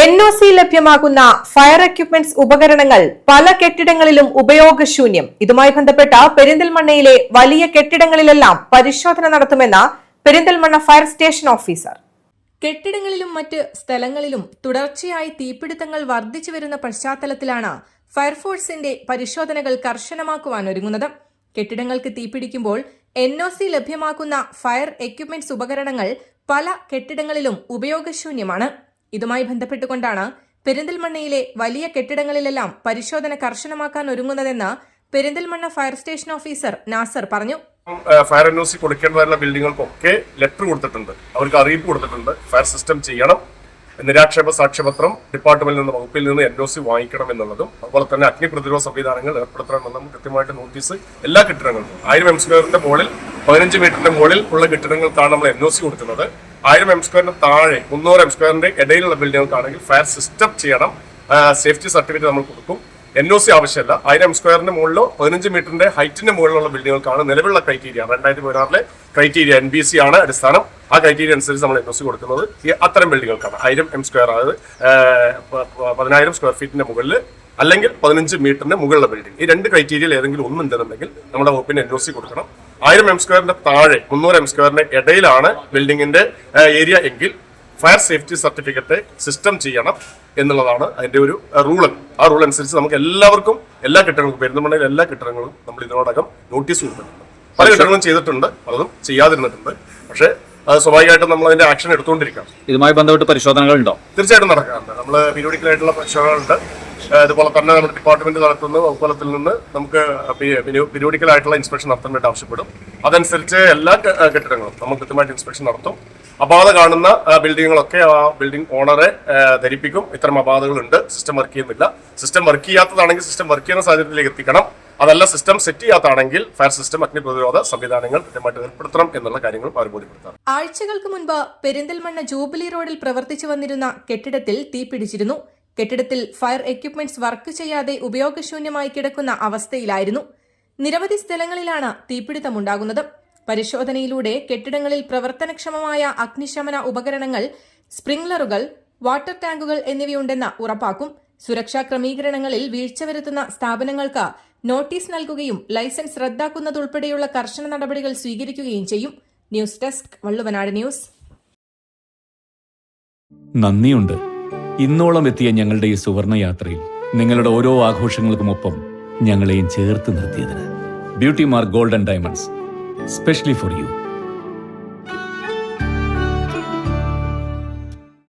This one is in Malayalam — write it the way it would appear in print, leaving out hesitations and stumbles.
NOC ലഭ്യമാകുന്ന ഫയർ എക്യുപ്മെന്റ്സ് ഉപകരണങ്ങൾ പല കെട്ടിടങ്ങളിലും ഉപയോഗശൂന്യം. ഇതുമായി ബന്ധപ്പെട്ട പെരിന്തൽമണ്ണയിലെ വലിയ കെട്ടിടങ്ങളിലെല്ലാം പരിശോധന നടത്തുമെന്ന് പെരിന്തൽമണ്ണ ഫയർ സ്റ്റേഷൻ ഓഫീസർ. കെട്ടിടങ്ങളിലും മറ്റ് സ്ഥലങ്ങളിലും തുടർച്ചയായി തീപിടുത്തങ്ങൾ വർദ്ധിച്ചു വരുന്ന പശ്ചാത്തലത്തിലാണ് ഫയർഫോഴ്സിന്റെ പരിശോധനകൾ കർശനമാക്കുവാൻ ഒരുങ്ങുന്നത്. കെട്ടിടങ്ങൾക്ക് തീപിടിക്കുമ്പോൾ NOC ലഭ്യമാക്കുന്ന ഫയർ എക്യുപ്മെന്റ്സ് ഉപകരണങ്ങൾ പല കെട്ടിടങ്ങളിലും ഉപയോഗശൂന്യമാണ്. ഇതുമായി ബന്ധപ്പെട്ടുകൊണ്ടാണ് പെരിന്തൽമണ്ണയിലെ വലിയ കെട്ടിടങ്ങളിലെല്ലാം പരിശോധന കർശനമാക്കാൻ ഒരുങ്ങുന്നതെന്ന് Perinthalmanna fire station officer Nasar പറഞ്ഞു. ഫയർ NOC കൊടുക്കേണ്ടതായുള്ള ബിൽഡിങ്ങുകൾക്കൊക്കെ ലെറ്റർ കൊടുത്തിട്ടുണ്ട്, അവർക്ക് അറിയിപ്പ് കൊടുത്തിട്ടുണ്ട്. ഫയർ സിസ്റ്റം ചെയ്യണം, നിരാക്ഷേപ സാക്ഷ്യപത്രം ഡിപ്പാർട്ട്മെന്റിൽ നിന്ന് വകുപ്പിൽ നിന്ന് NOC വാങ്ങിക്കണം എന്നുള്ളതും, അതുപോലെ തന്നെ അഗ്നി പ്രതിരോധ സംവിധാനങ്ങൾ ഏർപ്പെടുത്തണമെന്നും കൃത്യമായിട്ട് നോട്ടീസ് എല്ലാ കെട്ടിടങ്ങൾക്കും 1000 m² മുകളിൽ 15 മീറ്ററിന്റെ മുകളിൽ ഉള്ള കെട്ടിടങ്ങൾക്കാണ് നമ്മൾ NOC കൊടുക്കുന്നത്. 1000 m² താഴെ 300 m² ഇടയിലുള്ള ബിൽഡിങ്ങുകൾക്കാണെങ്കിൽ ഫയർ സിസ്റ്റം ചെയ്യണം, സേഫ്റ്റി സർട്ടിഫിക്കറ്റ് നമ്മൾ കൊടുക്കും. NOC ആവശ്യമില്ല. 1000 m² മുകളിലോ 15 മീറ്ററിന്റെ ഹൈറ്റിന്റെ മുകളിലുള്ള ബിൽഡിങ്ങുകൾക്കാണ് നിലവിലുള്ള ക്രൈറ്റീരിയ. 2016 ക്രൈറ്റീരിയ NBC ആണ് അടിസ്ഥാനം. ആ ക്രൈറ്റീരിയ അനുസരിച്ച് നമ്മൾ NOC കൊടുക്കുന്നത് ഈ അത്തരം ബിൽഡിങ്ങുകൾക്കാണ്. 1000 m², അതായത് 10,000 സ്ക്വയർ ഫീറ്റിന്റെ മുകളിൽ അല്ലെങ്കിൽ 15 മീറ്ററിന്റെ മുകളിലുള്ള ബിൽഡിംഗ്, ഈ രണ്ട് ക്രൈറ്റീരിയയിൽ ഏതെങ്കിലും ഒന്നുണ്ടെന്നുണ്ടെങ്കിൽ നമ്മുടെ വകുപ്പിന് NOC കൊടുക്കണം. 1000 m² താഴെ 300 m² ഇടയിലാണ് ബിൽഡിങ്ങിന്റെ ഏരിയ എങ്കിൽ ഫയർ സേഫ്റ്റി സർട്ടിഫിക്കറ്റ് സിസ്റ്റം ചെയ്യണം എന്നുള്ളതാണ് അതിന്റെ ഒരു റൂൾ. ആ റൂൾ അനുസരിച്ച് നമുക്ക് എല്ലാവർക്കും എല്ലാ കെട്ടിടങ്ങൾക്കും പെരിന്തൽമണ്ണയിലെ എല്ലാ കെട്ടിടങ്ങളും നമ്മൾ ഇതിനോടകം നോട്ടീസ് കൊടുത്തിട്ടുണ്ട്. പല കെട്ടിടങ്ങളും ചെയ്തിട്ടുണ്ട്, പലതും ചെയ്യാതിരുന്നിട്ടുണ്ട്. പക്ഷേ അത് സ്വാഭാവികമായിട്ടും നമ്മൾ അതിന്റെ ആക്ഷൻ എടുത്തുകൊണ്ടിരിക്കാം. ഇതുമായി ബന്ധപ്പെട്ട് പരിശോധനകൾ ഉണ്ടോ? തീർച്ചയായിട്ടും നടക്കാറുണ്ട്. നമ്മൾ പീരിയോഡിക്കലായിട്ടുള്ള പരിശോധനകളുണ്ട്. അതുപോലെ തന്നെ നമ്മുടെ ഡിപ്പാർട്ട്മെന്റ് നടത്തുന്ന വകുപ്പുതലത്തിൽ നിന്ന് നമുക്ക് പീരിയോഡിക്കലായിട്ടുള്ള ഇൻസ്പെക്ഷൻ നടത്താൻ വേണ്ടി ആവശ്യപ്പെടും. അതനുസരിച്ച് എല്ലാ കെട്ടിടങ്ങളും നമ്മൾ കൃത്യമായിട്ട് ഇൻസ്പെക്ഷൻ നടത്തും. അപാകത കാണുന്ന ബിൽഡിങ്ങുകളൊക്കെ ആ ബിൽഡിംഗ് ഓണറെ ധരിപ്പിക്കും ഇത്തരം അപാകതകളുണ്ട്, സിസ്റ്റം വർക്ക് ചെയ്യുന്നില്ല. സിസ്റ്റം വർക്ക് ചെയ്യാത്തതാണെങ്കിൽ സിസ്റ്റം വർക്ക് ചെയ്യുന്ന സാഹചര്യത്തിലേക്ക് എത്തിക്കണം. അതല്ല സിസ്റ്റം സെറ്റ് ചെയ്യാത്താണെങ്കിൽ ഫയർ സിസ്റ്റം അഗ്നി പ്രതിരോധ സംവിധാനങ്ങൾ കൃത്യമായിട്ട് ഏർപ്പെടുത്തണം എന്നുള്ള കാര്യങ്ങൾ ബോധ്യപ്പെടുത്താം. ആഴ്ചകൾക്ക് മുൻപ് പെരിന്തൽമണ്ണ ജൂബിലി റോഡിൽ പ്രവർത്തിച്ചു വന്നിരുന്ന കെട്ടിടത്തിൽ തീപിടിച്ചിരുന്നു. കെട്ടിടത്തിൽ ഫയർ എക്യുപ്മെന്റ്സ് വർക്ക് ചെയ്യാതെ ഉപയോഗശൂന്യമായി കിടക്കുന്ന അവസ്ഥയിലായിരുന്നു. നിരവധി സ്ഥലങ്ങളിലാണ് തീപിടുത്തമുണ്ടാകുന്നത്. പരിശോധനയിലൂടെ കെട്ടിടങ്ങളിൽ പ്രവർത്തനക്ഷമമായ അഗ്നിശമന ഉപകരണങ്ങൾ, സ്പ്രിംഗ്ലറുകൾ, വാട്ടർ ടാങ്കുകൾ എന്നിവയുണ്ടെന്ന് ഉറപ്പാക്കും. സുരക്ഷാ ക്രമീകരണങ്ങളിൽ വീഴ്ച വരുത്തുന്ന സ്ഥാപനങ്ങൾക്ക് നോട്ടീസ് നൽകുകയും ലൈസൻസ് റദ്ദാക്കുന്നതുൾപ്പെടെയുള്ള കർശന നടപടികൾ സ്വീകരിക്കുകയും ചെയ്യും. News desk, Valluvanad news. നന്ദിയുണ്ട്. ഇന്നോളം എത്തിയ ഞങ്ങളുടെ ഈ സുവർണ യാത്രയിൽ നിങ്ങളുടെ ഓരോ ആഘോഷങ്ങൾക്കുമൊപ്പം ഞങ്ങളെയും ചേർത്ത് നിർത്തിയതിന്. Beauty mark gold and diamonds, specially for U.